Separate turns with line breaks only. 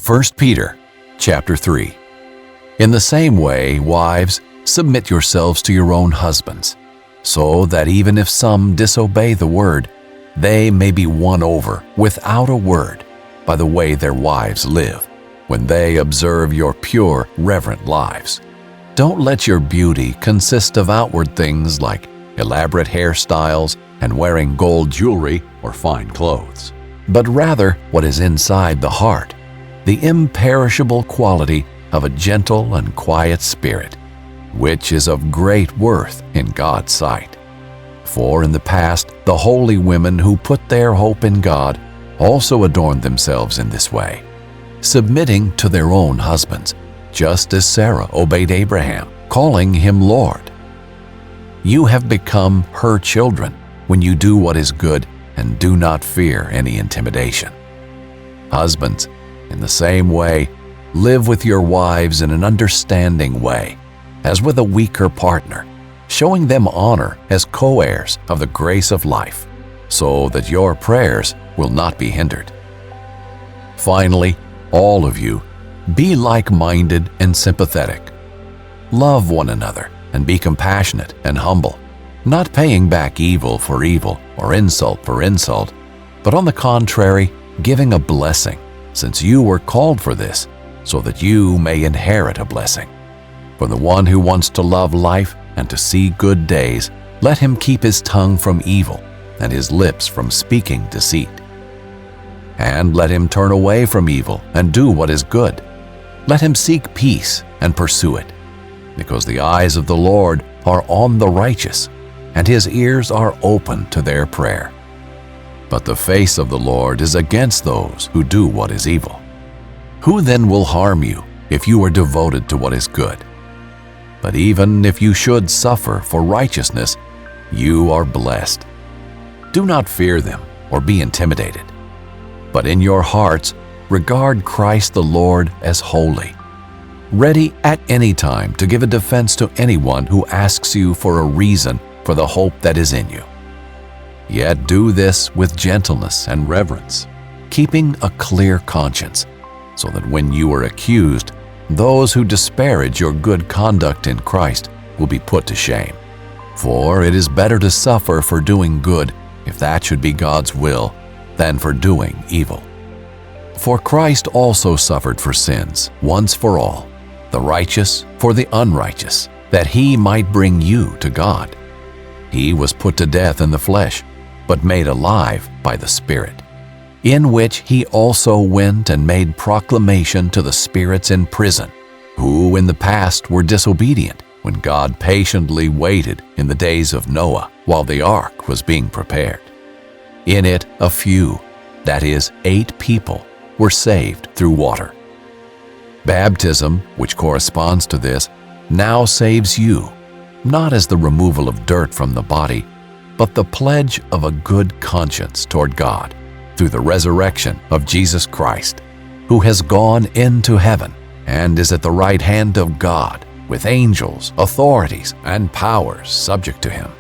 1 Peter chapter 3. In the same way, wives, submit yourselves to your own husbands, so that even if some disobey the word, they may be won over without a word by the way their wives live, when they observe your pure, reverent lives. Don't let your beauty consist of outward things like elaborate hairstyles and wearing gold jewelry or fine clothes, but rather what is inside the heart, the imperishable quality of a gentle and quiet spirit, which is of great worth in God's sight. For in the past, the holy women who put their hope in God also adorned themselves in this way, submitting to their own husbands, just as Sarah obeyed Abraham, calling him Lord. You have become her children when you do what is good and do not fear any intimidation. Husbands, in the same way, live with your wives in an understanding way, as with a weaker partner, showing them honor as co-heirs of the grace of life, so that your prayers will not be hindered. Finally, all of you, be like-minded and sympathetic. Love one another and be compassionate and humble, not paying back evil for evil or insult for insult, but on the contrary, giving a blessing, since you were called for this, so that you may inherit a blessing. For the one who wants to love life and to see good days, let him keep his tongue from evil and his lips from speaking deceit. And let him turn away from evil and do what is good. Let him seek peace and pursue it, because the eyes of the Lord are on the righteous, and his ears are open to their prayer. But the face of the Lord is against those who do what is evil. Who then will harm you if you are devoted to what is good? But even if you should suffer for righteousness, you are blessed. Do not fear them or be intimidated, but in your hearts regard Christ the Lord as holy, ready at any time to give a defense to anyone who asks you for a reason for the hope that is in you. Yet do this with gentleness and reverence, keeping a clear conscience, so that when you are accused, those who disparage your good conduct in Christ will be put to shame. For it is better to suffer for doing good, if that should be God's will, than for doing evil. For Christ also suffered for sins, once for all, the righteous for the unrighteous, that he might bring you to God. He was put to death in the flesh, but made alive by the Spirit, in which he also went and made proclamation to the spirits in prison, who in the past were disobedient, when God patiently waited in the days of Noah while the ark was being prepared. In it a few, that is, 8 people, were saved through water. Baptism, which corresponds to this, now saves you, not as the removal of dirt from the body, but the pledge of a good conscience toward God, through the resurrection of Jesus Christ, who has gone into heaven and is at the right hand of God, with angels, authorities, and powers subject to him.